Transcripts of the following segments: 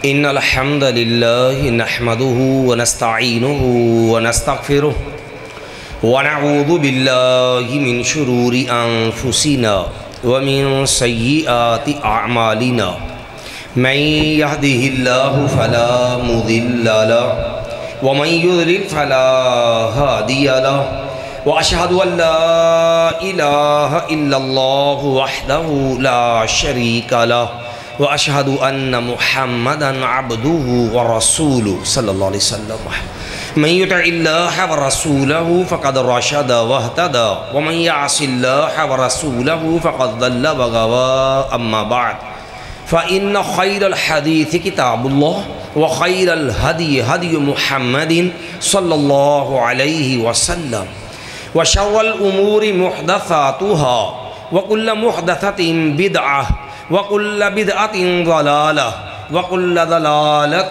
إن الحمد لله نحمده ونستعينه ونستغفره ونعوذ بالله من شرور أنفسنا ومن سيئات أعمالنا من يهده الله فلا مضل له ومن يضلل فلا هادي له وأشهد أن لا إله إلا الله وحده لا شريك له وأشهد أن محمدًا عبده ورسوله صلى الله عليه وسلم من يطع الله ورسوله فقد رشد واهتدى ومن يعص الله ورسوله فقد ضل وغوى أما بعد فإن خير الحديث كتاب الله وخير الهدي هدي محمد صلى الله عليه وسلم وشر الأمور محدثاتها وكل محدثة بدعة وكل بدعة ضلالة وكل ضلالة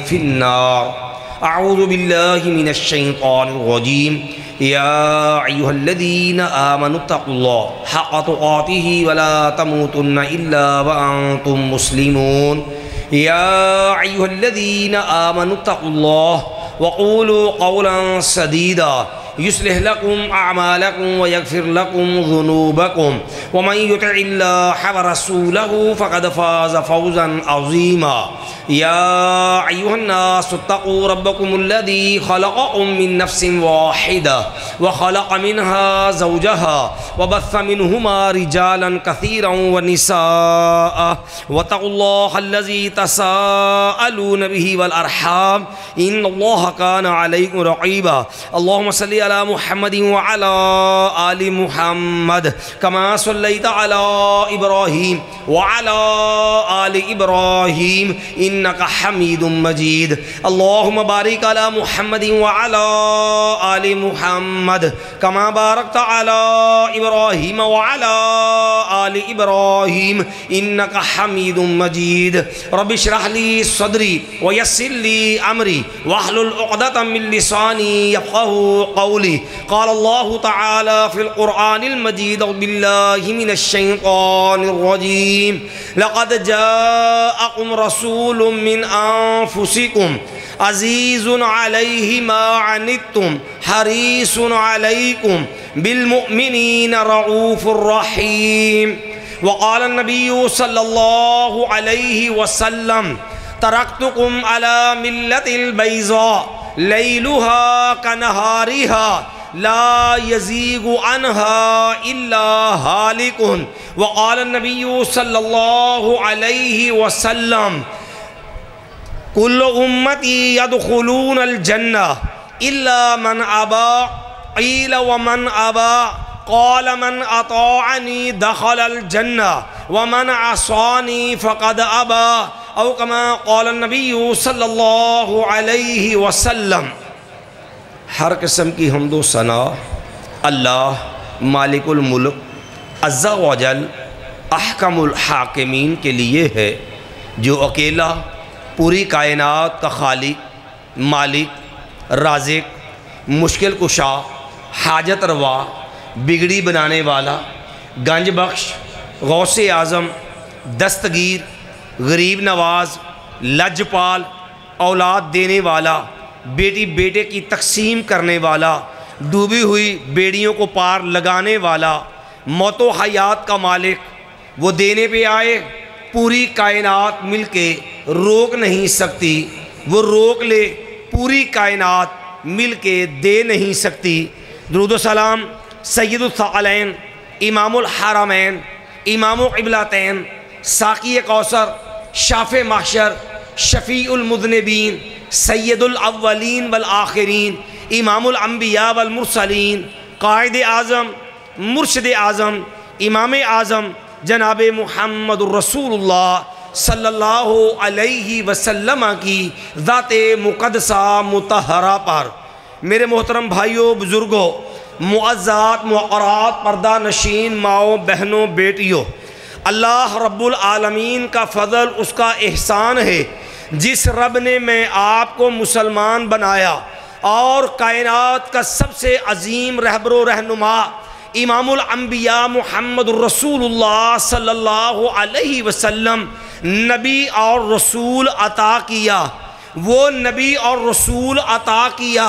في النار أعوذ بالله من الشيطان الرجيم يا أيها الذين آمنوا اتقوا الله حق تقاته ولا تموتن إلا وأنتم مسلمون يا أيها الذين آمنوا اتقوا الله وقولوا قولا سديدا يصلح لكم أعمالكم ويغفر لكم ذنوبكم ومن يطع الله ورسوله فقد فاز فوزا عظيما يا أيها الناس اتقوا ربكم الذي خلقكم من نفس واحدة وخلق منها زوجها وبث منهما رجالا كثيرا ونساء واتقوا الله الذي تساءلون به والأرحام إن الله كان عليكم رقيبا اللهم صل على محمد وعلى آل محمد كما صليت على إبراهيم وعلى آل إبراهيم إنك حميد مجيد اللهم بارك على محمد وعلى آل محمد كما باركت على إبراهيم وعلى آل إبراهيم إنك حميد مجيد رب اشرح لي صدري ويسر لي أمري واحلل عقدة من لساني يفقهوا قولي قال الله تعالى في القرآن المجيد بالله من الشيطان الرجيم لقد جاءكم رسول من أنفسكم عزيز عليه ما عنتم حريص عليكم بالمؤمنين رؤوف رحيم وقال النبي صلى الله عليه وسلم تركتكم على ملة البيضاء ليلها كنهارها لا يزيغ عنها إلا هالك وقال النبي صلى الله عليه وسلم كل أمتي يدخلون الجنة إلا من أبى قيل ومن أبى قال من أطاعني دخل الجنة ومن عصاني فقد أبى أو كما قال النبي صلی اللہ علیہ وسلم ہر قسم کی حمد و ثنا اللہ مالک الملک عز و جل احکم الحاکمین کے لیے ہے جو اکیلا پوری کائنات کا خالق مالک رازق مشکل کشا حاجت روا بگڑی بنانے والا گنج بخش غوث اعظم دستگیر غریب نواز لجپال اولاد دینے والا بیٹی بیٹے کی تقسیم کرنے والا ڈوبی ہوئی بیڑیوں کو پار لگانے والا موت و حیات کا مالک وہ دینے پہ آئے پوری کائنات مل کے روک نہیں سکتی وہ روک لے پوری کائنات مل کے دے نہیں سکتی درود و سلام سید الثقلین امام الحرمین امام قبلتین ساقی کوثر شافع محشر شفیع المذنبین سید الاولین والآخرین امام الانبیاء والمرسلین قائد اعظم مرشد اعظم امام اعظم جناب محمد الرسول اللہ صلی اللہ علیہ وسلم کی ذات مقدسہ مطہرہ پر میرے محترم بھائیوں بزرگوں معززات موقرات پردہ نشین ماؤں بہنوں بیٹیوں اللہ رب العالمین کا فضل اس کا احسان ہے جس رب نے میں آپ کو مسلمان بنایا اور کائنات کا سب سے عظیم رہبر و رہنما امام الانبیاء محمد الرسول اللہ صلی اللہ علیہ وسلم نبی اور رسول عطا کیا، وہ نبی اور رسول عطا کیا،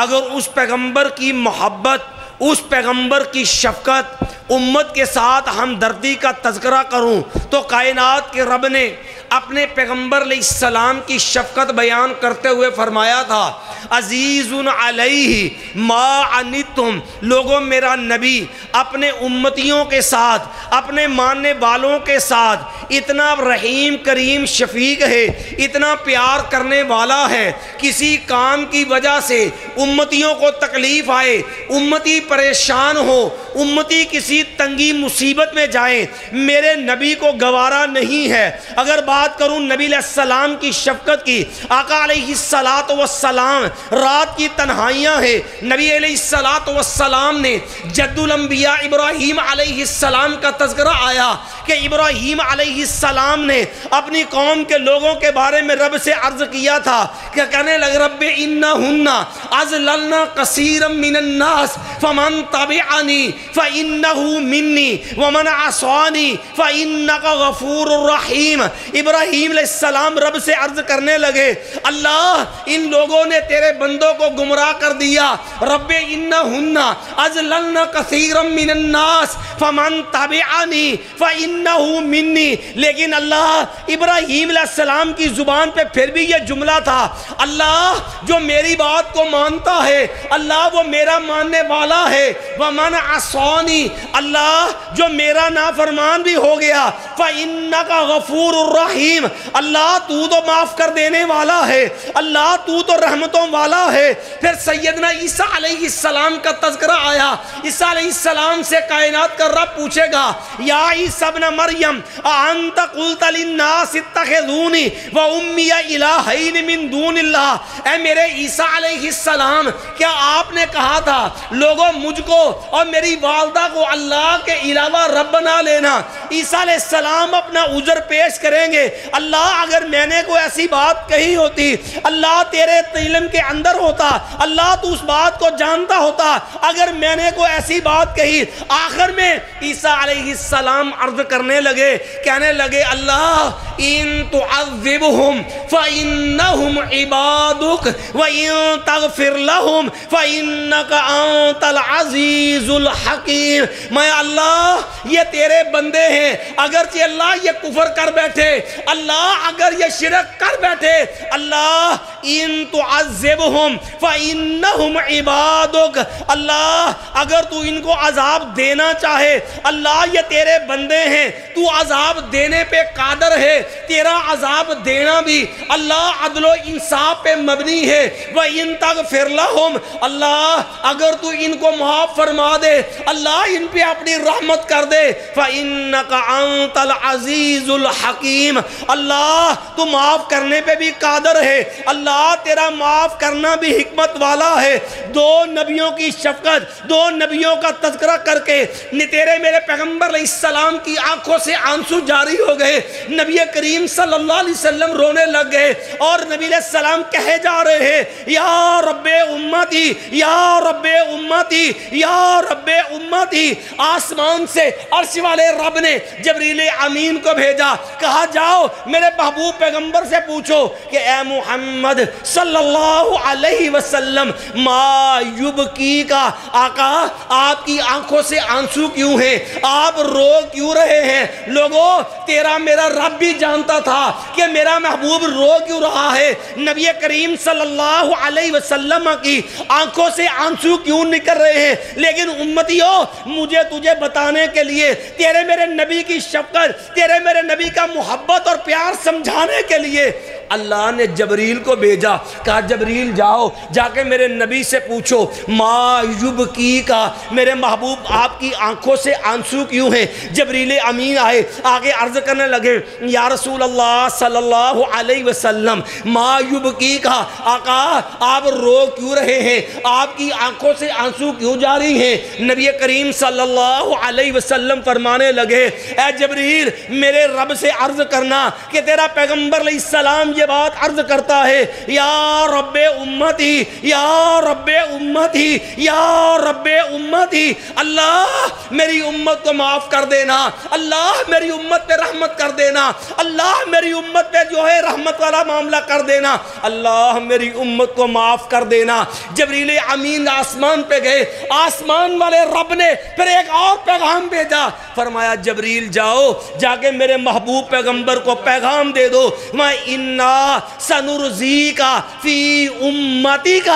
اگر اس پیغمبر کی محبت، اس پیغمبر کی شفقت، امت کے ساتھ ہمدردی کا تذکرہ کروں تو کائنات کے رب نے اپنے پیغمبر علیہ السلام کی شفقت بیان کرتے ہوئے فرمایا تھا، عزیز علیہ ما عنتم، لوگوں میرا نبی اپنے امتیوں کے ساتھ، اپنے ماننے والوں کے ساتھ اتنا رحیم کریم شفیق ہے، اتنا پیار کرنے والا ہے، کسی کام کی وجہ سے امتیوں کو تکلیف آئے، امتی پریشان ہو، امتی کسی تنگی مصیبت میں جائیں، میرے نبی کو گوارا نہیں ہے۔ اگر بات کروں نبی علیہ السلام کی شفقت کی، آقا علیہ السلام رات کی تنہائیاں ہیں، نبی علیہ السلام نے جد الانبیاء ابراہیم علیہ السلام کا تذکرہ آیا کہ ابراہیم علیہ السلام نے اپنی قوم کے لوگوں کے بارے میں رب سے عرض کیا تھا کہ کہنے لگ رب انہن اضللن کثیرا من الناس فمن تبعنی فانہ منی ومن عصانی فانک غفور رحیم۔ ابراہیم علیہ السلام رب سے عرض کرنے لگے، اللہ ان لوگوں نے تیرے بندوں کو گمراہ کر دیا، رب انہن اضللن کثیرا من الناس فمن تبعنی فانہ منی، لیکن اللہ ابراہیم علیہ السلام کی زبان پہ پھر بھی یہ جملہ تھا، اللہ جو میری بات کو مانتا ہے اللہ وہ میرا ماننے والا ہے، ومن عصانی، اللہ جو میرا نافرمان بھی ہو گیا، فإنک غفور الرحیم، اللہ تو تو معاف کر دینے والا ہے، اللہ تو تو رحمتوں والا ہے۔ پھر سیدنا عیسیٰ علیہ السلام کا تذکرہ آیا، عیسیٰ علیہ السلام سے کائنات کا رب پوچھے گا، یا عیسیٰ ابن مریم اانت قلت للناس اتخذونی و امی الہین من دون اللہ، اے میرے عیسیٰ علیہ السلام کیا آپ نے کہا تھا لوگوں مجھ کو اور میری والدہ کو اللہ کے علاوہ رب بنا لینا؟ عیسیٰ علیہ السلام اپنا عذر پیش کریں گے، اللہ اگر میں نے کوئی ایسی بات کہی ہوتی، اللہ تیرے علم کے اندر ہوتا، اللہ تو اس بات کو جانتا ہوتا، اگر میں نے کوئی ایسی بات کہی۔ آخر میں عیسیٰ علیہ السلام عرض کرنے لگے، کہنے لگے اللہ ان تعذبہم فإنہم عبادک وإن تغفر لہم فإنک انت العزیز الحکیم، میں اللہ یہ تیرے بندے ہیں، اگرچہ اللہ یہ کفر کر بیٹھے، اللہ اگر یہ شرک کر بیٹھے، اللہ ان تعذبہم فإنہم عبادک، اللہ اگر تو ان کو عذاب دینا چاہے، اللہ یہ تیرے بندے ہیں، تو عذاب دینے پہ قادر ہے، تیرا عذاب دینا بھی اللہ عدل و انصاف پہ مبنی ہے۔ وَإِن تَغْفِرْ لَهُمْ، اللہ اگر تو ان کو معاف فرما دے، اللہ ان پہ اپنی رحمت کر دے، فَإِنَّكَ أَنْتَ الْعَزِيزُ الْحَكِيمُ، اللہ تو معاف کرنے پہ بھی قادر ہے، اللہ تیرا معاف کرنا بھی حکمت والا ہے۔ دو نبیوں کی شفقت، دو نبیوں کا تذکرہ کر کے تیرے میرے پیغمبر علیہ السلام کی آنکھوں سے آنسو جاری ہو گئے، نبی کریم صلی اللہ علیہ وسلم رونے لگ گئے، اور نبی علیہ السلام کہے جا رہے ہیں، یا رب امتی، یا رب امتی، یا رب امتی۔ آسمان سے عرش والے رب نے جبریل امین کو بھیجا، کہا جاؤ میرے محبوب پیغمبر سے پوچھو کہ اے محمد صلی اللہ علیہ وسلم ما یبکی کا، آقا آپ کی آنکھوں سے آنسو کیوں ہیں، آپ رو کیوں رہے ہیں؟ لوگوں تیرا میرا رب بھی جانتا تھا کہ میرا محبوب رو کیوں رہا ہے، نبی کریم صلی اللہ علیہ وسلم کی آنکھوں سے آنسو کیوں نکل رہے ہیں، لیکن امتیوں مجھے تجھے بتانے کے لیے، تیرے میرے نبی کی شفقت، تیرے میرے نبی کا محبت اور پیار سمجھانے کے لیے اللہ نے جبریل کو بھیجا، کہا جبریل جاؤ جا کے میرے نبی سے پوچھو ما یبکی کا، میرے محبوب آپ کی آنکھوں سے آنسو کیوں ہیں؟ جبریل امین آئے، آگے عرض کرنے لگے یا رسول اللہ صلی اللہ علیہ وسلم ما یبکی کا، آقا آپ رو کیوں رہے ہیں، آپ کی آنکھوں سے آنسو کیوں جاری ہیں؟ نبی کریم صلی اللہ علیہ وسلم فرمانے لگے اے جبریل میرے رب سے عرض کرنا کہ تیرا پیغمبر علیہ السلام یہ بات عرض کرتا ہے، یا رب امتی، یا رب امتی، یا رب امتی، اللہ میری امت کو معاف کر دینا، اللہ میری امت پہ رحمت کر دینا، اللہ میری امت پہ جو ہے رحمت والا معاملہ کر دینا، اللہ میری امت کو معاف کر دینا۔ جبریل امین آسمان پہ گئے، آسمان والے رب نے پھر ایک اور پیغام بھیجا، فرمایا جبریل جاؤ، جا کے میرے محبوب پیغمبر کو پیغام دے دو، وَإِنَّا سَنُرْزِيكَ فِي أُمَّتِكَ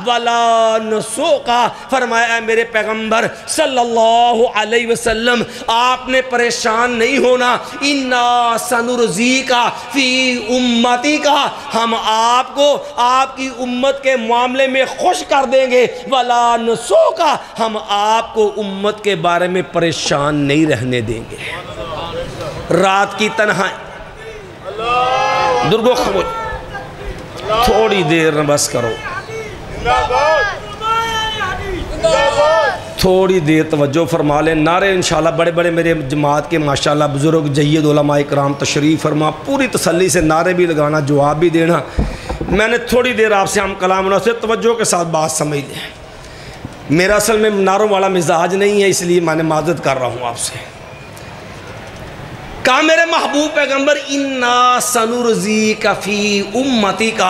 وَلَا نُسُوقَ۔ فرمایا میرے پیغمبر صلی اللہ علیہ وسلم آپ نے پریشان نہیں ہونا، اِنَّا سَنُرْزِيكَ فِي أُمَّتِكَ، ہم آپ کو آپ کی امت کے معاملے میں خوش کر دیں گے، وَلَا نُسُوقَ، ہم آپ کو امت کے بارے میں پریشان نہیں رہنے دیں گے۔ رات کی تنہائی، درگو خموش، تھوڑی دیر بس کرو، تھوڑی دیر توجہ فرما لیں۔ نعرے انشاءاللہ بڑے بڑے میرے جماعت کے ماشاءاللہ بزرگ جید علماء کرام تشریف فرما، پوری تسلی سے نعرے بھی لگانا، جواب بھی دینا۔ میں نے تھوڑی دیر آپ سے ہم کلام ہونا سے توجہ کے ساتھ بات سمجھ لیں۔ میرا اصل میں نعروں والا مزاج نہیں ہے، اس لیے میں نے معذرت کر رہا ہوں آپ سے۔ کہا میرے محبوب پیغمبر اِنَّا سَنُرْزِيكَ فِي أُمَّتِكَ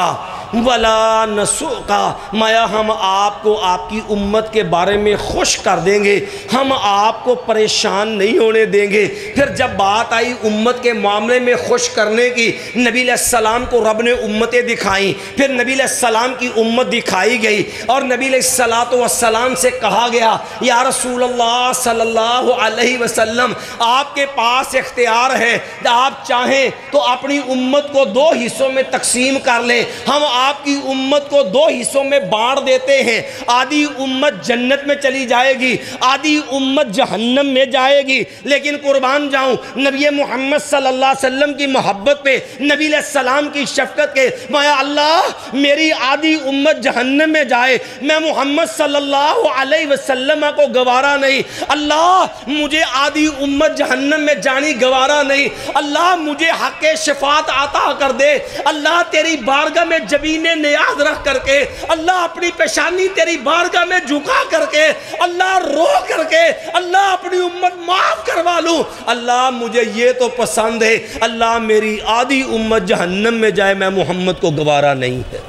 وَلَا نَسُوقَ، مایا ہم آپ کو آپ کی امت کے بارے میں خوش کر دیں گے، ہم آپ کو پریشان نہیں ہونے دیں گے۔ پھر جب بات آئی امت کے معاملے میں خوش کرنے کی، نبی علیہ السلام کو رب نے امتیں دکھائیں، پھر نبی علیہ السلام کی امت دکھائی گئی، اور نبی علیہ السلام سے کہا گیا یا رسول اللہ صلی اللہ علیہ وسلم آپ کے پاس اختیار ہے، آپ چاہیں تو اپنی امت کو دو حصوں میں تقسیم کر لیں، ہم آپ کی امت کو دو حصوں میں بانٹ دیتے ہیں، آدھی امت جنت میں چلی جائے گی، آدھی امت جہنم میں جائے گی، لیکن قربان جاؤں نبی محمد صلی اللہ علیہ وسلم کی محبت پہ، نبی علیہ السلام کی شفقت کے، مایا اللہ میری آدھی امت جہنم میں جائے، میں محمد صلی اللہ علیہ وسلم کو گوارا نہیں، اللہ مجھے آدھی امت جہنم میں جانی گوارا نہیں، اللہ مجھے حق شفاعت عطا کر دے، اللہ تیری بارگاہ میں جبین نیاز رکھ کر کے، اللہ اپنی پیشانی تیری بارگاہ میں جھکا کر کے، اللہ رو کر کے، اللہ اپنی امت معاف کروا لوں، اللہ مجھے یہ تو پسند ہے، اللہ میری آدھی امت جہنم میں جائے، میں محمد کو گوارا نہیں ہے۔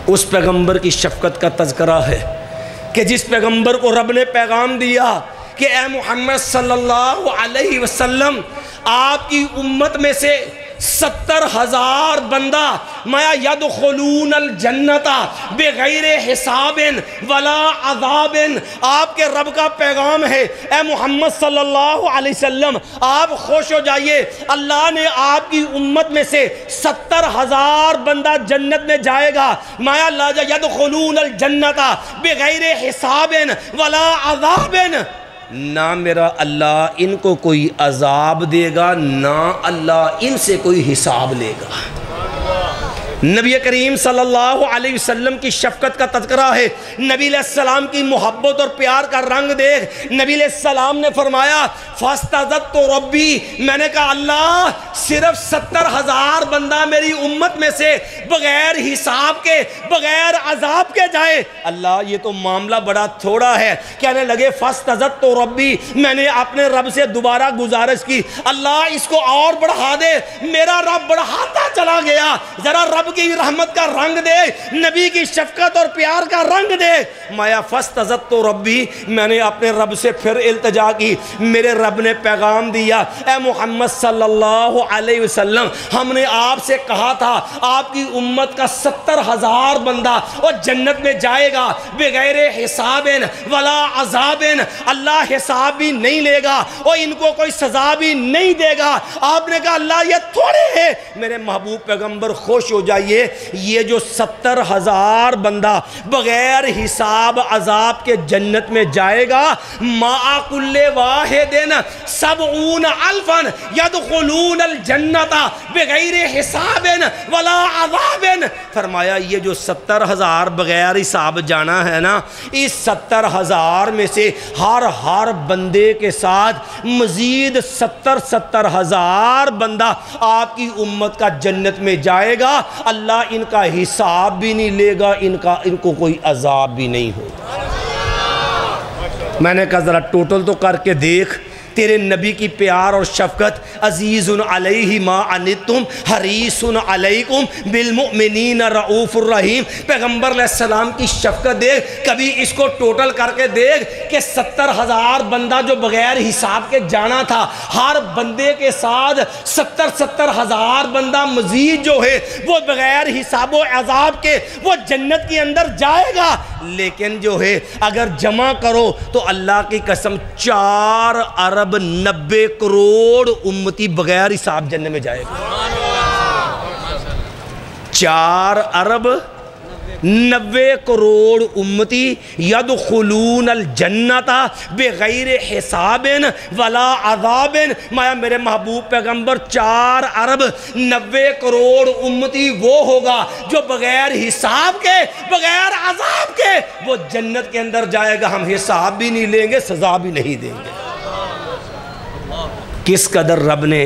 اس پیغمبر کی شفقت کا تذکرہ ہے کہ جس پیغمبر کو رب نے پیغام دیا کہ اے محمد صلی اللہ علیہ وسلم آپ کی امت میں سے 70,000 بندہ مایا یدخلون الجنت بغیر حساب ولا عذاب، آپ کے رب کا پیغام ہے اے محمد صلی اللہ علیہ وسلم آپ خوش ہو جائیے، اللہ نے آپ کی امت میں سے 70,000 بندہ جنت میں جائے گا، مایا یدخلون الجنت بغیر حساب ولا عذاب، نہ میرا اللہ ان کو کوئی عذاب دے گا، نہ اللہ ان سے کوئی حساب لے گا۔ نبی کریم صلی اللہ علیہ وسلم کی شفقت کا تذکرہ ہے، نبی علیہ السلام کی محبت اور پیار کا رنگ دیکھ، نبی علیہ السلام نے فرمایا فاستزدت ربی، میں نے کہا اللہ صرف 70,000 بندہ میری امت میں سے بغیر حساب کے بغیر عذاب کے جائے، اللہ یہ تو معاملہ بڑا تھوڑا ہے۔ کہنے لگے فاستزدت ربی، میں نے اپنے رب سے دوبارہ گزارش کی اللہ اس کو اور بڑھا دے، میرا رب بڑھاتا چلا گیا، ذرا رب کی رحمت کا رنگ دے، نبی کی شفقت اور پیار کا رنگ دے۔ مایا فاستزدت ربی، میں نے اپنے رب سے پھر التجا کی، میرے رب نے پیغام دیا اے محمد صلی اللہ علیہ وسلم ہم نے آپ سے کہا تھا آپ کی امت کا 70,000 بندہ اور جنت میں جائے گا بغیر حساب ولا عذاب، اللہ حساب بھی نہیں لے گا اور ان کو کوئی سزا بھی نہیں دے گا۔ آپ نے کہا اللہ یہ تھوڑے ہیں، میرے محبوب پیغمبر خوش ہو جائے یہ جو 70,000 بندہ بغیر حساب عذاب کے جنت میں جائے گا، مَعَ كُلِّ وَاحِدٍ 70,000 يَدْخُلُونَ الْجَنَّةَ بِغَيْرِ حِسَابٍ وَلَا عَذَابٍ۔ فرمایا یہ جو 70,000 بغیر حساب جانا ہے نا، اس 70,000 میں سے ہر بندے کے ساتھ مزید 70,000 بندہ آپ کی امت کا جنت میں جائے گا، اللہ ان کا حساب بھی نہیں لے گا، ان کو کوئی عذاب بھی نہیں ہوگا۔ میں نے کہا ذرا ٹوٹل تو کر کے دیکھ، تیرے نبی کی پیار اور شفقت، عزیز علیہ ما عنتم حریص علیکم بالمؤمنین رؤوف الرحیم، پیغمبر علیہ السلام کی شفقت دیکھ، کبھی اس کو ٹوٹل کر کے دیکھ کہ 70,000 بندہ جو بغیر حساب کے جانا تھا، ہر بندے کے ساتھ 70,000 بندہ مزید جو ہے وہ بغیر حساب و عذاب کے وہ جنت کے اندر جائے گا، لیکن جو ہے اگر جمع کرو تو اللہ کی قسم 4 ارب 90 کروڑ امتی بغیر حساب جنت میں جائے گا۔ 4 ارب 90 کروڑ امتی یدخلون الجنت بغیر حساب ولا عذاب۔ مایا میرے محبوب پیغمبر 4 ارب 90 کروڑ امتی وہ ہوگا جو بغیر حساب کے بغیر عذاب کے وہ جنت کے اندر جائے گا، ہم حساب بھی نہیں لیں گے، سزا بھی نہیں دیں گے۔ کس قدر رب نے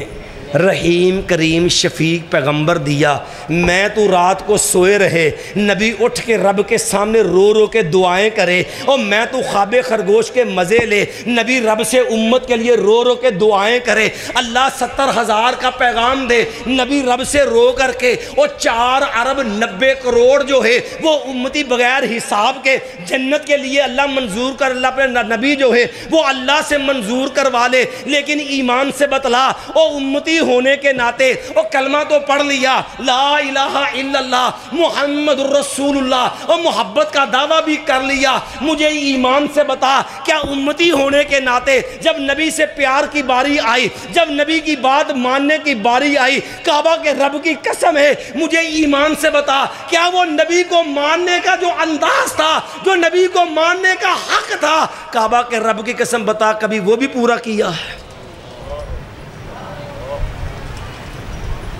رحیم کریم شفیق پیغمبر دیا۔ میں تو رات کو سوئے رہے، نبی اٹھ کے رب کے سامنے رو رو کے دعائیں کرے، اور میں تو خواب خرگوش کے مزے لے، نبی رب سے امت کے لیے رو رو کے دعائیں کرے، اللہ 70,000 کا پیغام دے، نبی رب سے رو کر کے، اور 4 ارب 90 کروڑ جو ہے وہ امتی بغیر حساب کے جنت کے لیے اللہ منظور کر، اللہ پہ نبی جو ہے وہ اللہ سے منظور کروا لے، لیکن ایمان سے بتلا، او امتی ہونے کے ناطے اور کلمہ تو پڑھ لیا، لا الہ الا اللہ محمد الرسول اللہ، اور محبت کا دعویٰ بھی کر لیا، مجھے ایمان سے بتا کیا امتی ہونے کے ناطے جب نبی سے پیار کی باری آئی، جب نبی کی بات ماننے کی باری آئی، کعبہ کے رب کی قسم ہے مجھے ایمان سے بتا کیا وہ نبی کو ماننے کا جو انداز تھا، جو نبی کو ماننے کا حق تھا، کعبہ کے رب کی قسم بتا کبھی وہ بھی پورا کیا ہے؟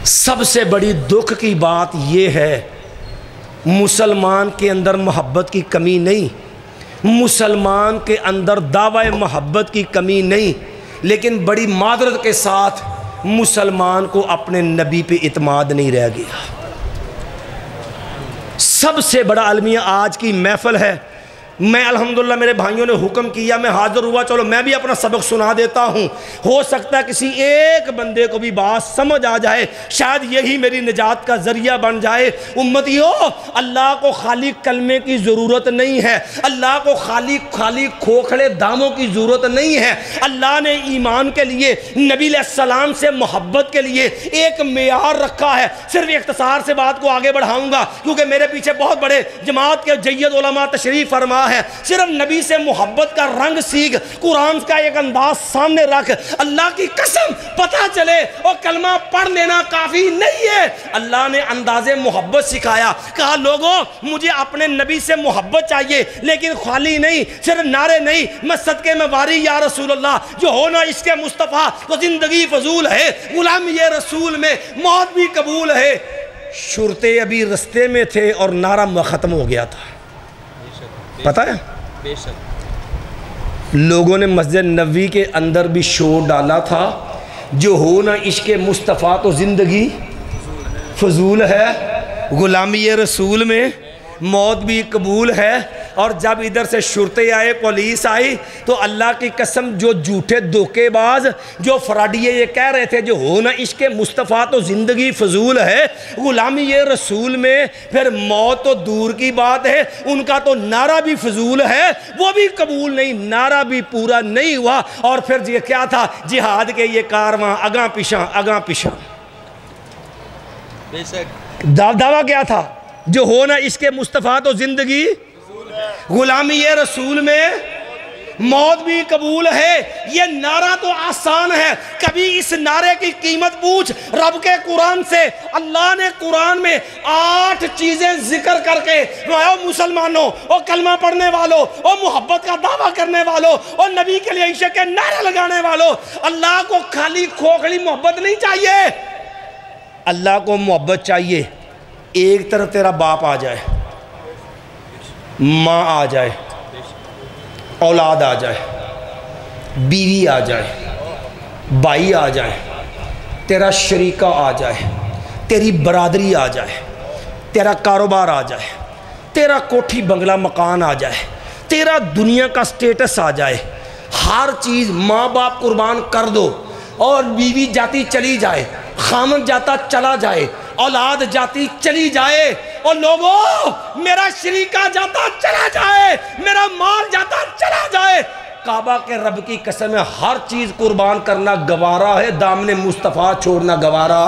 سب سے بڑی دکھ کی بات یہ ہے مسلمان کے اندر محبت کی کمی نہیں، مسلمان کے اندر دعوی محبت کی کمی نہیں، لیکن بڑی معذرت کے ساتھ مسلمان کو اپنے نبی پہ اعتماد نہیں رہ گیا۔ سب سے بڑا المیہ آج کی محفل ہے، میں الحمدللہ میرے بھائیوں نے حکم کیا، میں حاضر ہوا، چلو میں بھی اپنا سبق سنا دیتا ہوں، ہو سکتا ہے کسی ایک بندے کو بھی بات سمجھ آ جائے، شاید یہی میری نجات کا ذریعہ بن جائے۔ امتیو، اللہ کو خالی کلمے کی ضرورت نہیں ہے، اللہ کو خالی کھوکھڑے داموں کی ضرورت نہیں ہے، اللہ نے ایمان کے لیے نبی علیہ السلام سے محبت کے لیے ایک معیار رکھا ہے۔ صرف اختصار سے بات کو آگے بڑھاؤں گا کیونکہ میرے پیچھے بہت بڑے جماعت کے جید علماء تشریف فرما ہے، صرف نبی سے محبت کا رنگ سیکھ، قرآن کا ایک انداز سامنے رکھ، اللہ کی قسم پتہ چلے، اور کلمہ پڑھ لینا کافی نہیں ہے۔ اللہ نے انداز محبت سکھایا، کہا لوگوں مجھے اپنے نبی سے محبت چاہیے، لیکن خالی نہیں، صرف نعرے نہیں، میں صدقے میں واری یا رسول اللہ، جو ہونا عشق مصطفیٰ تو زندگی فضول ہے، غلامی رسول میں موت بھی قبول ہے۔ شرطے ابھی رستے میں تھے اور نعرہ ختم ہو گیا تھا، پتہ ہے؟ لوگوں نے مسجد نبوی کے اندر بھی شور ڈالا تھا، جو ہو نہ عشق مصطفیٰ تو زندگی فضول ہے، غلامی رسول میں موت بھی قبول ہے۔ اور جب ادھر سے شرطے آئے، پولیس آئی، تو اللہ کی قسم جو جھوٹے دھوکے باز، جو فراڈیے یہ کہہ رہے تھے جو ہونا عشق مصطفیٰ تو زندگی فضول ہے، غلامی رسول میں پھر موت تو دور کی بات ہے، ان کا تو نعرہ بھی فضول ہے، وہ بھی قبول نہیں، نعرہ بھی پورا نہیں ہوا۔ اور پھر یہ کیا تھا؟ جہاد کے یہ کارواں اگاں پیشاں اگاں پیشاں۔ دعویٰ کیا تھا؟ جو ہونا عشق مصطفیٰ تو زندگی غلامی رسول میں موت بھی قبول ہے۔ یہ نعرہ تو آسان ہے، کبھی اس نعرے کی قیمت پوچھ رب کے قرآن سے۔ اللہ نے قرآن میں 8 چیزیں ذکر کر کے او مسلمانوں، او کلمہ پڑھنے والوں، او محبت کا دعویٰ کرنے والوں، او نبی کے لیے عشق کے نعرے لگانے والوں، اللہ کو خالی کھوکھلی محبت نہیں چاہیے، اللہ کو محبت چاہیے۔ ایک طرف تیرا باپ آ جائے، ماں آ جائے، اولاد آ جائے، بیوی آ جائے، بھائی آ جائے، تیرا شریکہ آ جائے، تیری برادری آ جائے، تیرا کاروبار آ جائے، تیرا کوٹھی بنگلہ مکان آ جائے، تیرا دنیا کا سٹیٹس آ جائے، ہر چیز ماں باپ قربان کر دو، اور بیوی جاتی چلی جائے، خامن جاتا چلا جائے، اولاد جاتی چلی جائے، اور لوگوں میرا شریکہ جاتا چلا جائے، میرا مال جاتا چلا جائے، کعبہ کے رب کی قسم ہے ہر چیز قربان کرنا گوارا ہے، دامن مصطفیٰ چھوڑنا گوارا۔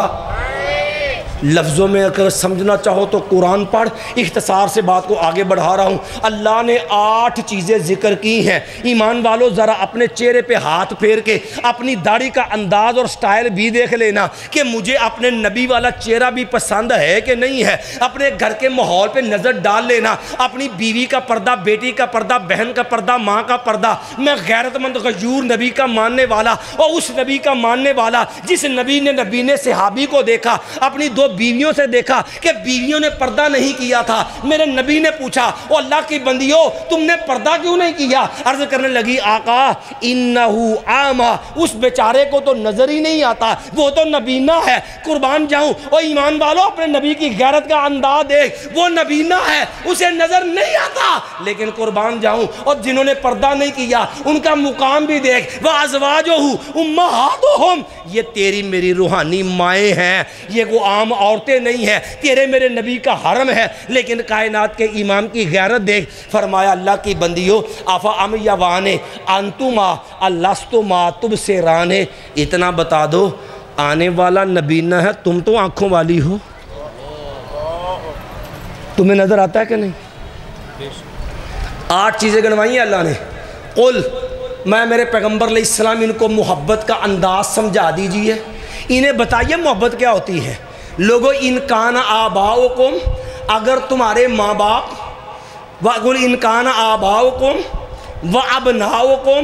لفظوں میں اگر سمجھنا چاہو تو قرآن پڑھ، اختصار سے بات کو آگے بڑھا رہا ہوں۔ اللہ نے 8 چیزیں ذکر کی ہیں۔ ایمان والو ذرا اپنے چہرے پہ ہاتھ پھیر کے اپنی داڑھی کا انداز اور سٹائل بھی دیکھ لینا کہ مجھے اپنے نبی والا چہرہ بھی پسند ہے کہ نہیں ہے۔ اپنے گھر کے ماحول پہ نظر ڈال لینا، اپنی بیوی کا پردہ، بیٹی کا پردہ، بہن کا پردہ، ماں کا پردہ۔ میں غیرت مند غیور نبی کا ماننے والا، اور اس نبی کا ماننے والا جس نبی نے صحابی کو دیکھا، اپنی 2 بیویوں سے دیکھا کہ بیویوں نے پردہ نہیں کیا تھا۔ میرے نبی نے پوچھا او اللہ کی بندیوں تم نے پردہ کیوں نہیں کیا؟ عرض کرنے لگی آقا انہو اعمی، اس بیچارے کو تو نظر ہی نہیں آتا، وہ تو نبینہ ہے، قربان جاؤں۔ او ایمان والو اپنے نبی کی غیرت کا انداز دیکھ، وہ نبینہ ہے، اسے نظر نہیں آتا، لیکن قربان جاؤں۔ اور جنہوں نے پردہ نہیں کیا ان کا مقام بھی دیکھ، وَأَزْوَاجُهُ أُمَّهَاتُهُمْ، یہ تیری میری روحانی مائیں ہیں، یہ وہ عام عورتیں نہیں ہیں، تیرے میرے نبی کا حرم ہے۔ لیکن کائنات کے امام کی غیرت دیکھ، فرمایا اللہ کی بندیوں افام یوانے انتما اللہستما تبصرانے، اتنا بتا دو آنے والا نبینہ ہے، تم تو آنکھوں والی ہو، تمہیں نظر آتا ہے کہ نہیں؟ 8 چیزیں گنوائی ہیں اللہ نے۔ قل، میں میرے پیغمبر علیہ السلام ان کو محبت کا انداز سمجھا دیجئے، انہیں بتائیے محبت کیا ہوتی ہے۔ لوگو ان کان آباؤکم، اگر تمہارے ماں باپ، وَقُلْ إِنْ كَانَ آبَاؤُكُمْ وَأَبْنَاؤُكُمْ،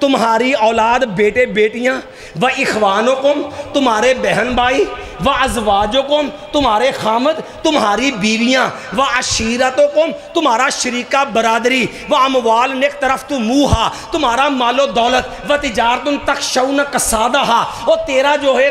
تمہاری اولاد بیٹے بیٹیاں، وَإِخْوَانُكُمْ، تمہارے بہن بھائی، وَأَزْوَاجُكُمْ، تمہارے خامد، تمہاری بیویاں، وَعَشِيرَتُكُمْ، تمہارا شریکہ برادری، وَأَمْوَالٌ اقْتَرَفْتُمُوهَا، تمہارا مال و دولت، وَتِجَارَةٌ تَخْشَوْنَ کَسَادَهَا، اور تیرا جو ہے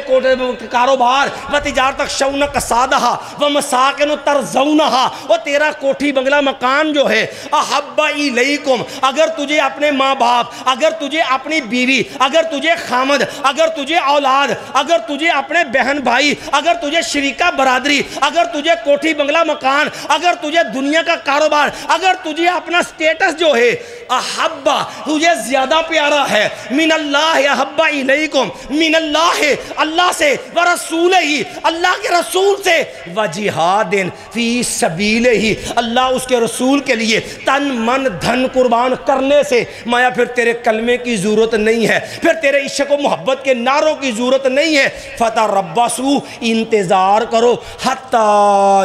کاروبار، وَتِجَارَةٌ تَخْشَوْنَ کَسَادَهَا، وَمَسَاكِنُ تَرْضَوْنَهَا، اور تیرا کوٹھی بنگلہ مکان جو ہے، أَحَبَّ إِلَيْكُمْ، اگر تجھے اپنے ماں باپ، اگر تجھے اپنی بیوی، اگر تجھے خامد، اگر تجھے اولاد، اگر تجھے اپنے بہن بھائی، اگر تجھے شریکہ برادری، اگر تجھے کوٹھی بنگلہ مکان، اگر تجھے دنیا کا کاروبار، اگر تجھے اپنا سٹیٹس جو ہے احبا تجھے زیادہ پیارا ہے، من اللہ احبا الیکم، من اللہ اللہ سے، ورسول ہی اللہ کے رسول سے، وجہاد فی سبیل ہی اللہ اس کے رسول کے لیے تن من دھن قربان کرنے سے، مایا پھر تیرے کلمے کی ضرورت نہیں ہے، پھر تیرے عشق و محبت کے نعروں کی ضرورت نہیں ہے۔ فتربصوا، انتظار کرو، حتی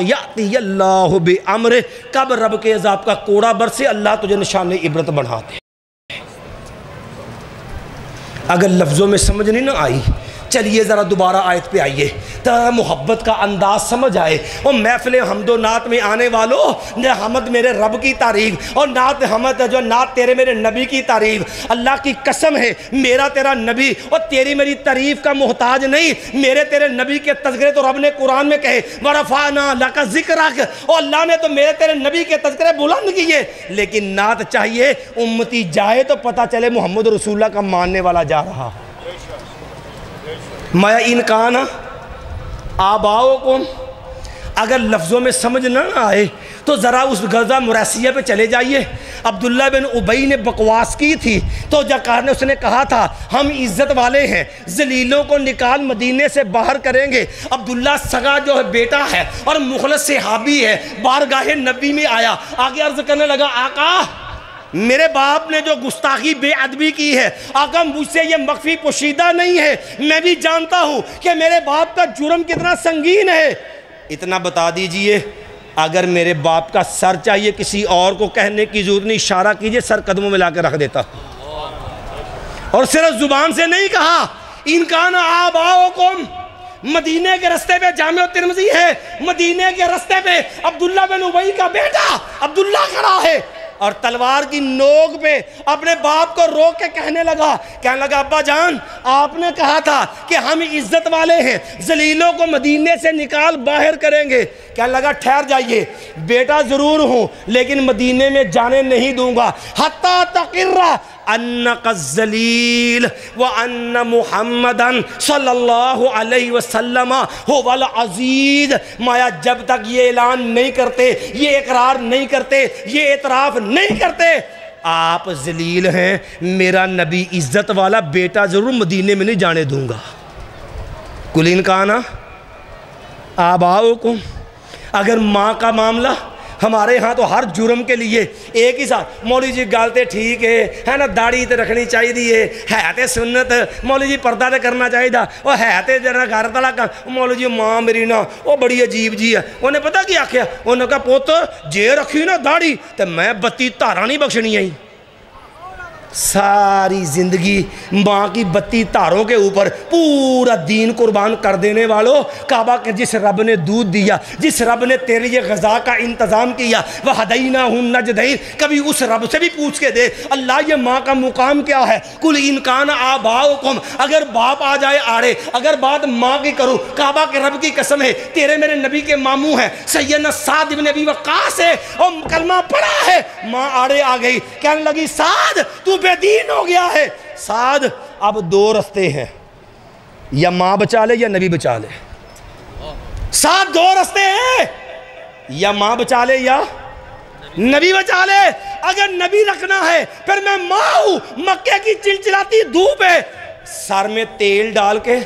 یأتی اللہ بامرہ، کب رب کے عذاب کا کوڑا برسے اللہ تجھے نشان عبرت بنا دے۔ اگر لفظوں میں سمجھ نہیں نہ آئی، چلیے ذرا دوبارہ آیت پہ آئیے، تاکہ محبت کا انداز سمجھ آئے۔ اور محفل حمد و نعت میں آنے والوں، حمد میرے رب کی تعریف اور نعت حمد جو نعت تیرے میرے نبی کی تعریف۔ اللہ کی قسم ہے میرا تیرا نبی اور تیری میری تعریف کا محتاج نہیں، میرے تیرے نبی کے تذکرے تو رب نے قرآن میں کہے وَرَفَعْنَا لَكَ ذِكْرَكَ، اور اللہ نے تو میرے تیرے نبی کے تذکرے بلند کیے، لیکن نعت چاہیے امتی جائے تو پتہ چلے محمد رسول اللہ کا ماننے والا جا رہا۔ مایا ان کانا آباؤکم، اگر لفظوں میں سمجھ نہ آئے تو ذرا اس غزوہ مریسیہ پہ چلے جائیے۔ عبداللہ بن ابی نے بکواس کی تھی تو جکار نے اس نے کہا تھا ہم عزت والے ہیں، ذلیلوں کو نکال مدینے سے باہر کریں گے۔ عبداللہ سگا جو ہے بیٹا ہے اور مخلص صحابی ہے، بارگاہ نبی میں آیا، آگے عرض کرنے لگا آقا میرے باپ نے جو گستاخی بے ادبی کی ہے، آقا مجھ سے یہ مخفی پوشیدہ نہیں ہے، میں بھی جانتا ہوں کہ میرے باپ کا جرم کتنا سنگین ہے۔ اتنا بتا دیجئے، اگر میرے باپ کا سر چاہیے کسی اور کو کہنے کی ضرورت نہیں، اشارہ کیجئے، سر قدموں میں لا کے رکھ دیتا۔ اور صرف زبان سے نہیں کہا، ان کان آباؤکم، مدینے کے رستے پہ جامع ترمذی ہے، مدینے کے رستے پہ عبداللہ بن ابی کا بیٹا عبداللہ کھڑا ہے اور تلوار کی نوک پہ اپنے باپ کو روک کے کہنے لگا ابا جان آپ نے کہا تھا کہ ہم عزت والے ہیں، ذلیلوں کو مدینے سے نکال باہر کریں گے۔ کہنے لگا ٹھہر جائیے، بیٹا ضرور ہوں لیکن مدینے میں جانے نہیں دوں گا حتی تقر انک الذلیل وان محمدا صلی اللہ علیہ وسلم هو العزیز۔ مایا جب تک یہ اعلان نہیں کرتے، یہ اقرار نہیں کرتے، یہ اعتراف نہیں کرتے، آپ ذلیل ہیں، میرا نبی عزت والا، بیٹا ضرور مدینے میں نہیں جانے دوں گا۔ قل ان کان آباؤکم، اگر ماں کا معاملہ، ہمارے ہاں تو ہر جرم کے لیے ایک ہی ساتھ، مولوی جی گالتے ٹھیک ہے نا، داڑھی تے رکھنی چاہیے، ہے تے سنت، مولوی جی پردہ تے کرنا چاہیے، وہ ہے تے جنا گھر تلا کا، مولوی جی ماں میری نا وہ بڑی عجیب جی ہے، انہیں پتہ کیا آکھیا، انہوں نے کہا پوت جے رکھی نا داڑھی تے میں 32 تارہ نہیں بخشنی آئی۔ ساری زندگی ماں کی 32 تاروں کے اوپر پورا دین قربان کر دینے والوں، کعبہ کے جس رب نے دودھ دیا، جس رب نے تیرے یہ غذا کا انتظام کیا، وَهَدَيْنَاهُ النَّجْدَيْنِ، کبھی اس رب سے بھی پوچھ کے دے اللہ یہ ماں کا مقام کیا ہے۔ قُلْ إِنْ كَانَ آبَاؤُكُمْ، اگر باپ آ جائے آڑے، اگر بات ماں کی کروں، کعبہ کے رب کی قسم ہے، تیرے میرے نبی کے ماموں ہیں، سیدنا سعد بن ابی وقاص ہے، اور کلمہ پڑھا ہے، ماں آڑے آ گئی، کہنے لگی سعد تو بے دین ہو گیا ہے۔ سعد اب 2 رستے ہیں، یا ماں بچا لے یا نبی بچا لے۔ سعد 2 رستے ہیں، یا ماں بچا لے یا نبی بچا لے۔ اگر نبی رکھنا ہے پھر میں ماں ہوں، مکے کی چلچلاتی دھوپ ہے، سر میں تیل ڈال کے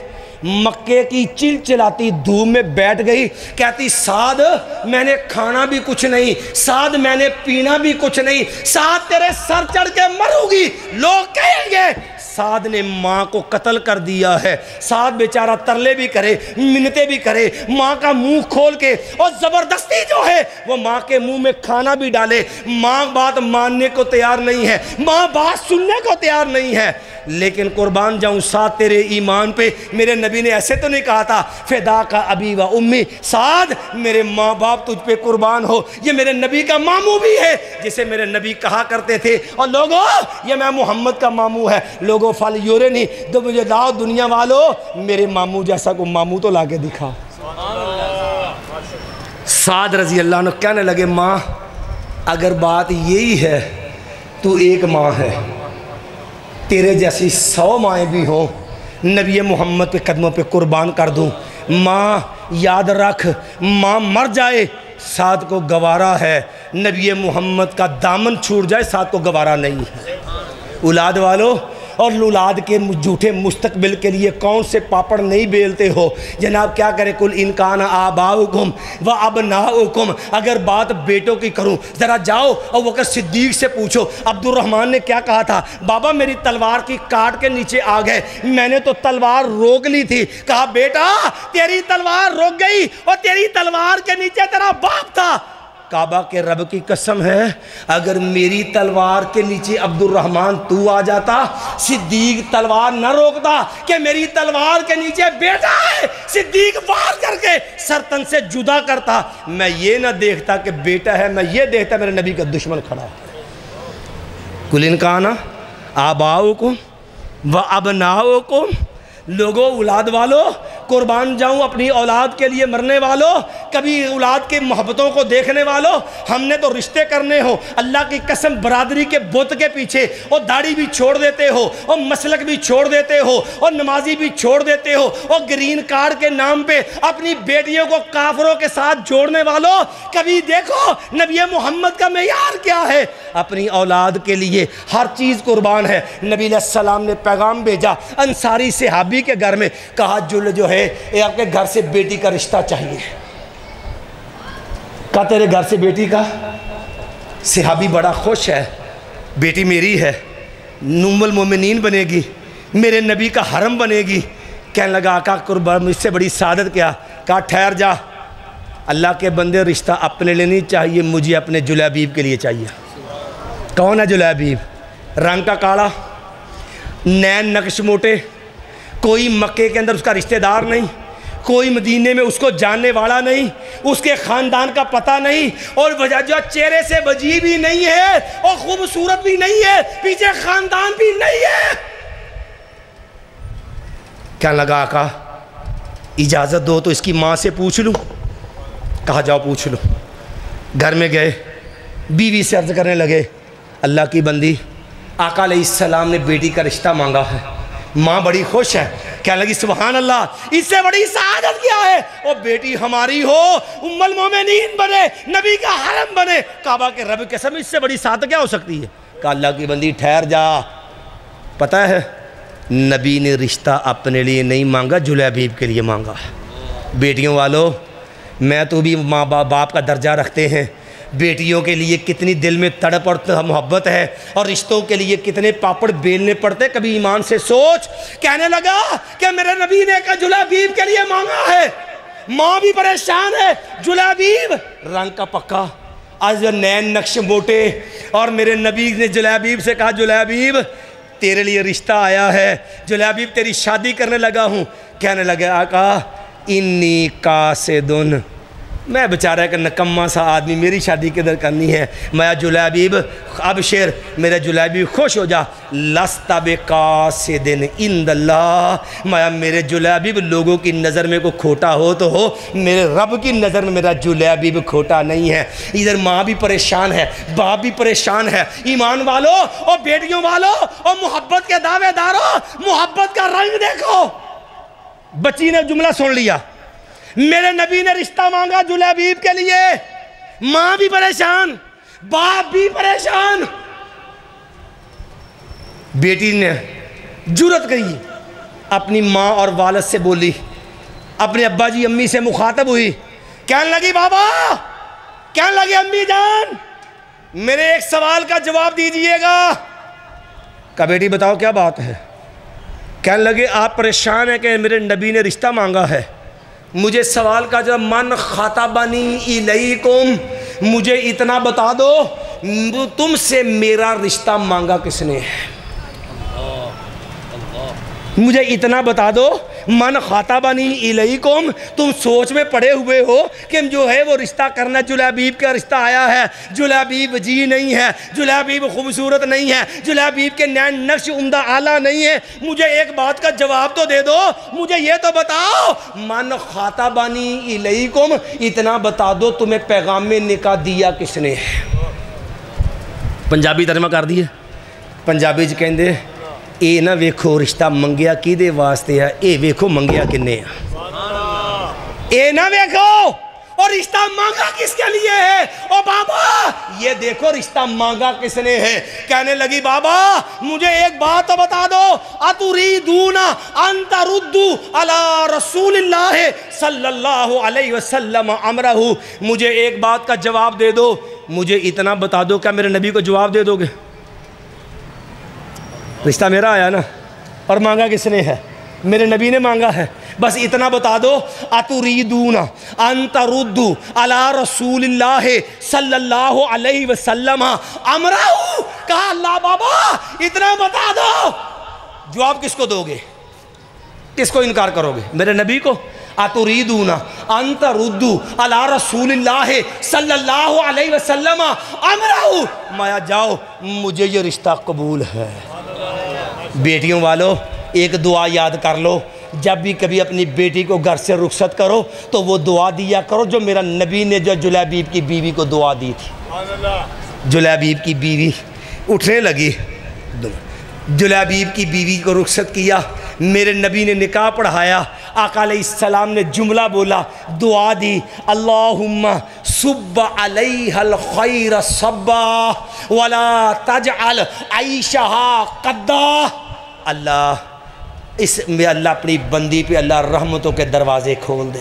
مکے کی چلچلاتی دھوپ میں بیٹھ گئی، کہتی سعد میں نے کھانا بھی کچھ نہیں، سعد میں نے پینا بھی کچھ نہیں، سعد تیرے سر چڑھ کے مروں گی، لوگ کہیں گے سعد نے ماں کو قتل کر دیا ہے۔ سعد بیچارہ ترلے بھی کرے، منتیں بھی کرے، ماں کا منہ کھول کے، اور زبردستی جو ہے وہ ماں کے منہ میں کھانا بھی ڈالے، ماں بات ماننے کو تیار نہیں ہے، ماں بات سننے کو تیار نہیں ہے۔ لیکن قربان جاؤں سعد تیرے ایمان پہ، میرے نبی نے ایسے تو نہیں کہا تھا فدا کا ابی و امی، سعد میرے ماں باپ تجھ پہ قربان ہو، یہ میرے نبی کا ماموں بھی ہے، جسے میرے نبی کہا کرتے تھے، اور لوگوں یہ میں محمد کا ماموں ہے، لوگوں فال یورے نہیں تو مجھے لاؤ دنیا والوں میرے ماموں جیسا کو ماموں تو لا کے دکھا۔ سعد رضی اللہ عنہ کہنے لگے ماں اگر بات یہی ہے تو ایک ماں ہے، تیرے جیسی 100 مائیں بھی ہوں، نبی محمد کے قدموں پہ قربان کر دوں۔ ماں یاد رکھ، ماں مر جائے سعد کو گوارا ہے، نبی محمد کا دامن چھوٹ جائے سعد کو گوارا نہیں ہے۔ اولاد والو، اور اولاد کے جھوٹے مستقبل کے لیے کون سے پاپڑ نہیں بیلتے ہو جناب؟ کیا کرے قل ان کان آباؤکم و ابناؤکم، اگر بات بیٹوں کی کروں ذرا جاؤ اور وہ صدیق سے پوچھو عبد الرحمن نے کیا کہا تھا، بابا میری تلوار کی کاٹ کے نیچے آ گئے، میں نے تو تلوار روک لی تھی، کہا بیٹا تیری تلوار روک گئی اور تیری تلوار کے نیچے تیرا باپ تھا۔ کعبہ کے رب کی قسم ہے اگر میری تلوار کے نیچے عبد الرحمن تو آ جاتا، صدیق تلوار نہ روکتا کہ میری تلوار کے نیچے بیٹا ہے، صدیق وار کر کے سرتن سے جدا کرتا، میں یہ نہ دیکھتا کہ بیٹا ہے، میں یہ دیکھتا میرے نبی کا دشمن کھڑا ہے۔ قل ان کان آباؤکم و ابناؤکم، لوگوں اولاد والو قربان جاؤں اپنی اولاد کے لیے مرنے والوں، کبھی اولاد کے محبتوں کو دیکھنے والوں، ہم نے تو رشتے کرنے ہو اللہ کی قسم برادری کے بت کے پیچھے اور داڑھی بھی چھوڑ دیتے ہو اور مسلک بھی چھوڑ دیتے ہو اور نمازی بھی چھوڑ دیتے ہو اور گرین کارڈ کے نام پہ اپنی بیٹیوں کو کافروں کے ساتھ جوڑنے والوں، کبھی دیکھو نبی محمد کا معیار کیا ہے، اپنی اولاد کے لیے ہر چیز قربان ہے۔ نبی علیہ السلام نے پیغام بھیجا انصاری صحابی کے گھر میں، کہا جو ہے یہ آپ کے گھر سے بیٹی کا رشتہ چاہیے، کہا تیرے گھر سے بیٹی کا؟ صحابی بڑا خوش ہے، بیٹی میری ہے، ام المومنین بنے گی، میرے نبی کا حرم بنے گی۔ کہنے لگا آقا قربان مجھ سے بڑی سعادت کیا؟ کہا ٹھہر جا، اللہ کے بندے رشتہ اپنے لیے نہیں چاہیے، مجھے اپنے جلیبیب کے لیے چاہیے۔ کون ہے جلیبیب؟ رنگ کا کالا، نین نقش موٹے، کوئی مکے کے اندر اس کا رشتہ دار نہیں، کوئی مدینے میں اس کو جاننے والا نہیں، اس کے خاندان کا پتہ نہیں، اور جو چہرے سے وجیح بھی نہیں ہے اور خوبصورت بھی نہیں ہے، پیچھے خاندان بھی نہیں ہے۔ کہنے لگا آقا اجازت دو تو اس کی ماں سے پوچھ لوں۔ کہا جاؤ پوچھ لو۔ گھر میں گئے، بیوی سے عرض کرنے لگے اللہ کی بندی آقا علیہ السلام نے بیٹی کا رشتہ مانگا ہے۔ ماں بڑی خوش ہے، کہنے لگی سبحان اللہ، اس سے بڑی سعادت کیا ہے؟ اور بیٹی ہماری ہو، ام المومنین بنے، نبی کا حرم بنے، کعبہ کے رب کے قسم، اس سے بڑی سعادت کیا ہو سکتی ہے؟ کہا اللہ کی بندی ٹھہر جا، پتہ ہے نبی نے رشتہ اپنے لیے نہیں مانگا، جلیبیب کے لیے مانگا۔ بیٹیوں والو، میں تو بھی ماں باپ کا درجہ رکھتے ہیں، بیٹیوں کے لیے کتنی دل میں تڑپ اور محبت ہے، اور رشتوں کے لیے کتنے پاپڑ بیلنے پڑتے، کبھی ایمان سے سوچ۔ کہنے لگا کہ میرے نبی نے کا جلیبیب کے لیے مانگا ہے، ماں بھی پریشان ہے، جلیبیب رنگ کا پکا، آج نین نقش موٹے، اور میرے نبی نے جلیبیب سے کہا جلیبیب تیرے لیے رشتہ آیا ہے، جلیبیب تیری شادی کرنے لگا ہوں۔ کہنے لگا آقا انی قاصدن، میں بیچارہ کہ نکمہ سا آدمی، میری شادی کدھر کرنی ہے؟ میں جلیبیب ابشر، میرے جلیبیب خوش ہو جا، لست بقاصدن عند اللہ، میرے جلیبیب لوگوں کی نظر میں کو کھوٹا ہو تو ہو، میرے رب کی نظر میں میرا جلیبیب کھوٹا نہیں ہے۔ ادھر ماں بھی پریشان ہے، باپ بھی پریشان ہے۔ ایمان والو اور بیٹیوں والو اور محبت کے دعوے دارو، محبت کا رنگ دیکھو۔ بچی نے جملہ سن لیا، میرے نبی نے رشتہ مانگا جلیبیب کے لیے، ماں بھی پریشان، باپ بھی پریشان۔ بیٹی نے جرأت کی، اپنی ماں اور والد سے بولی، اپنے ابا جی امی سے مخاطب ہوئی، کہنے لگی بابا، کہنے لگی امی جان میرے ایک سوال کا جواب دیجئے گا۔ کہا بیٹی بتاؤ کیا بات ہے؟ کہنے لگے آپ پریشان ہیں کہ میرے نبی نے رشتہ مانگا ہے، مجھے سوال کا جب من خاطبنی الیکم، مجھے اتنا بتا دو تم سے میرا رشتہ مانگا کس نے ہے؟ مجھے اتنا بتا دو من خاطبنی الیکم، تم سوچ میں پڑے ہوئے ہو کہ جو ہے وہ رشتہ کرنا، جلیبیب کا رشتہ آیا ہے، جلیبیب جی نہیں ہے، جلیبیب خوبصورت نہیں ہے، جلیبیب کے نین نقش عمدہ اعلیٰ نہیں ہے، مجھے ایک بات کا جواب تو دے دو، مجھے یہ تو بتاؤ من خاطبنی الیکم، اتنا بتا دو تمہیں پیغام نکاح دیا کس نے ہے؟ پنجابی ترجمہ کر دیے، پنجابی چ کہندے اے نہ ویکھو رشتہ منگیا کی دے واسطے ہے، اے ویکھو منگیا کنے ہے۔ اے نہ ویکھو اور رشتہ مانگا کس کے لیے ہے، او بابا یہ دیکھو رشتہ مانگا کس نے ہے۔ کہنے لگی بابا مجھے ایک بات تو بتا دو، اتریدون ان تردوا علی رسول اللہ صلی اللہ علیہ وسلم امرہ، مجھے ایک بات کا جواب دے دو، مجھے اتنا بتا دو کیا میرے نبی کو جواب دے دو گے؟ رشتہ میرا آیا نا، اور مانگا کس نے ہے؟ میرے نبی نے مانگا ہے، بس اتنا بتا دو اتریدون ان تردوا علی رسول اللہ صلی اللہ علیہ وسلم امرہ، کہا اللہ بابا اتنا بتا دو، جواب کس کو دو گے؟ کس کو انکار کرو گے؟ میرے نبی کو؟ اتریدون ان تردوا علی رسول اللہ صلی اللہ علیہ وسلم امرہ، مایا جاؤ مجھے یہ رشتہ قبول ہے۔ بیٹیوں والو ایک دعا یاد کر لو، جب بھی کبھی اپنی بیٹی کو گھر سے رخصت کرو تو وہ دعا دیا کرو جو میرا نبی نے جو جلیبیب کی بیوی کو دعا دی تھی۔ جلیبیب کی بیوی اٹھنے لگی، جلیبیب کی بیوی کو رخصت کیا، میرے نبی نے نکاح پڑھایا، آقا علیہ السلام نے جملہ بولا، دعا دی، اللہم صب علیہ الخیر صبا ولا تجعل عیشہا قدا، اللہ اس میں اللہ اپنی بندی پہ اللہ رحمتوں کے دروازے کھول دے،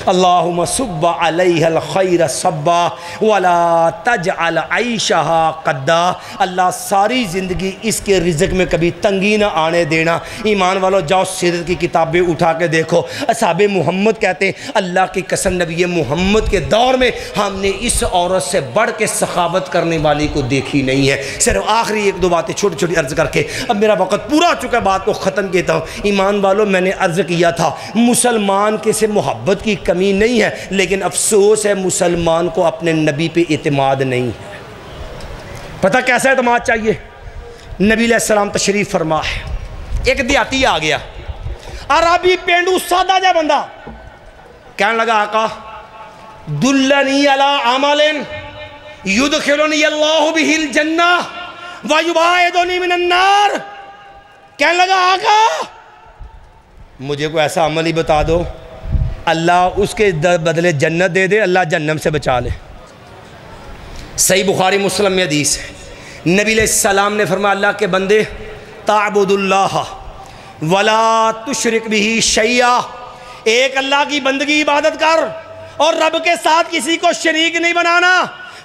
اللہم صب علیہ الخیر صبا ولا تجعل عیشہا قدا، اللہ ساری زندگی اس کے رزق میں کبھی تنگی نہ آنے دینا۔ ایمان والو جاؤ سیرت کی کتابیں اٹھا کے دیکھو، اصحاب محمد کہتے ہیں اللہ کی قسم نبی محمد کے دور میں ہم نے اس عورت سے بڑھ کے سخاوت کرنے والی کو دیکھی نہیں ہے۔ صرف آخری ایک دو باتیں چھوٹی چھوٹی عرض کر کے اب میرا وقت پورا چکا، بات کو ختم کیتا ہوں۔ ایمان والو میں نے عرض کیا تھا مسلمان کے سے محبت کی کمی نہیں ہے، لیکن افسوس ہے مسلمان کو اپنے نبی پہ اعتماد نہیں ہے۔ پتہ کیسا اعتماد چاہیے؟ نبی علیہ السلام تشریف فرما ہے، ایک دیہاتی آ گیا، عربی پینڈو سادہ جا بندہ، کہنے لگا آقا دلنی علی عمل یدخلنی اللہ بہ الجنہ ویباعدنی من النار۔ کہنے لگا آقا مجھے کوئی ایسا عمل ہی بتا دو اللہ اس کے بدلے جنت دے دے، اللہ جہنم سے بچا لے۔ صحیح بخاری مسلم میں حدیث ہے، نبی علیہ السلام نے فرمایا اللہ کے بندے تعبد اللہ ولا تشرک بہ شیئا، ایک اللہ کی بندگی عبادت کر اور رب کے ساتھ کسی کو شریک نہیں بنانا،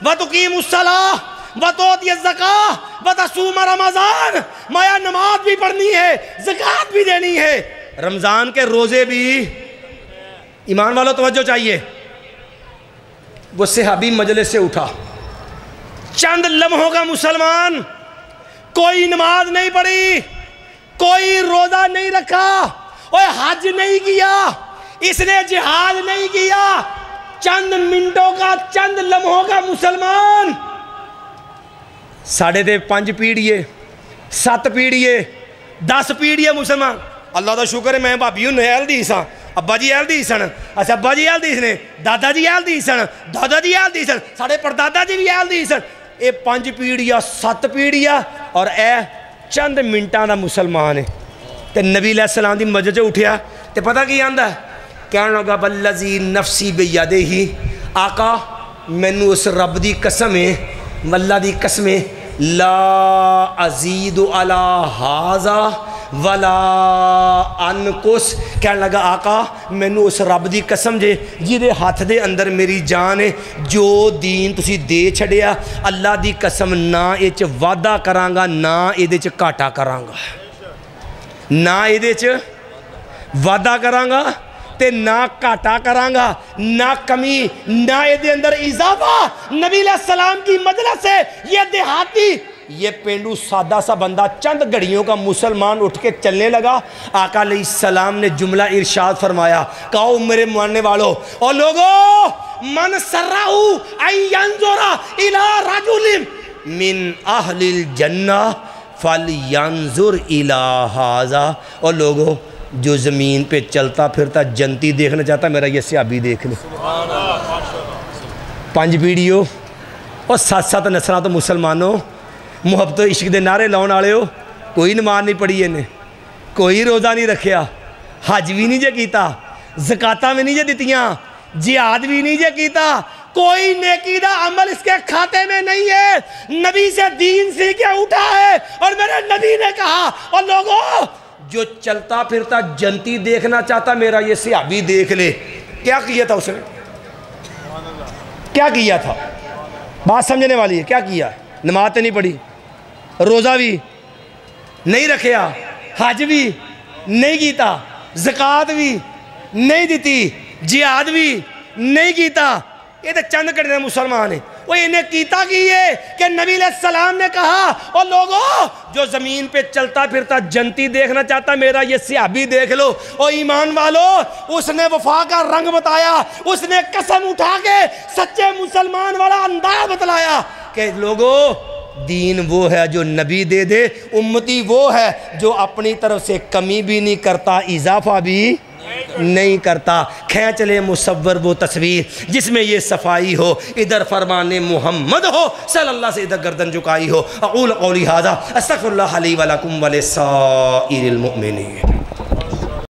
وَتُقِيمُ الصَّلَاةَ وَتُؤْتِيَ الزَّكَاةَ وَتَصُومَ رمضان، مایا نماز بھی پڑھنی ہے، زکوٰۃ بھی دینی ہے، رمضان کے روزے بھی۔ ایمان والو توجہ چاہیے، وہ صحابی مجلس سے اٹھا، چند لمحوں کا مسلمان، کوئی نماز نہیں پڑھی، کوئی روزہ نہیں رکھا، اور حج نہیں کیا، اس نے جہاد نہیں کیا، چند منٹوں کا چند لمحوں کا مسلمان، 5.5 پیڑھیے 7 پیڑھیے 10 پیڑھیے مسلمان۔ اللہ دا شکر ہے میں بھابی ہوں اہل دی سن، ابا جی اہل دی سن، اچھا ابا جی اہل دی سن، دادا جی اہل دی سن، دادا جی اہل دی سن، ساڑھے پردادا جی بھی اہل دی سن، اے 5 پیڑھیاں 7 پیڑھیاں اور اے چند منٹاں دا مسلمان ہے۔ تے نبی علیہ السلام دی مسجد سے اٹھیا تے پتہ کی آندا ہے؟ کہنے لگا والذی نفسی بیدہ، آقا مینوں اس رب دی قسم ہے، اللہ دی قسم ہے، لا ازید علی ھذا ولا انقص۔ کہنے لگا آقا مینوں اس رب دی قسم جے جہدے ہاتھ دے اندر میری جان ہے، جو دین تسی دے چھڑیا اللہ دی قسم نہ اے چ وعدہ کرانگا نہ اے دے چ گھاٹا کرانگا، نہ اے دے چ وعدہ کرانگا تے نہ گھاٹا کرانگا، نہ کمی نہ اے دے اندر اضافہ۔ نبی علیہ السلام کی مجلس سے یہ دیہاتی، یہ پینڈو سادہ سا بندہ چند گھڑیوں کا مسلمان اٹھ کے چلنے لگا۔ آقا علیہ السلام نے جملہ ارشاد فرمایا، کہو میرے ماننے والوں اور لوگوں، من سرہو ان ینظر الی رجل من اہل الجنہ فلینظر الی ھذا، اور لوگوں جو زمین پہ چلتا پھرتا جنتی دیکھنا چاہتا میرا یہ صحابی دیکھ لے۔ 5 پیڑھیوں اور 7 نسلاں تو مسلمانوں، محبت و عشق دے نعرے لاؤن والے ہو، کوئی نماز نہیں پڑھی انہیں، کوئی روزہ نہیں رکھیا، حج بھی نہیں جے کیتا، زکاتاں بھی نہیں جے دتیاں، جہاد بھی نہیں جے کیتا، کوئی نیکی دا عمل اس کے کھاتے میں نہیں ہے، نبی سے دین سیکھ کے اٹھا ہے، اور میرے نبی نے کہا اور لوگوں جو چلتا پھرتا جنتی دیکھنا چاہتا میرا یہ صحابی دیکھ لے۔ کیا کیا تھا اس نے؟ کیا کیا تھا؟ بات سمجھنے والی ہے، کیا کیا؟ نماز نہیں پڑھی، روزہ بھی نہیں رکھیا، حج بھی نہیں کیتا، زکوٰۃ بھی نہیں دیتی، جہاد بھی نہیں کیتا، یہ تو چند کڑنے مسلمان ہیں۔ وہ انہیں کیتا کی ہے کہ نبی علیہ السلام نے کہا اور لوگوں جو زمین پہ چلتا پھرتا جنتی دیکھنا چاہتا میرا یہ صحابی دیکھ لو۔ اور ایمان والو اس نے وفا کا رنگ بتایا، اس نے قسم اٹھا کے سچے مسلمان والا انداز بتلایا کہ لوگوں دین وہ ہے جو نبی دے دے، امتی وہ ہے جو اپنی طرف سے کمی بھی نہیں کرتا اضافہ بھی نہیں کرتا۔ کھینچ لے مصور وہ تصویر جس میں یہ صفائی ہو، ادھر فرمان محمد ہو صلی اللہ سے ادھر گردن جھکائی ہو۔ اقول قولی ھذا استغفر اللہ لی ولکم ولسائر المؤمنین۔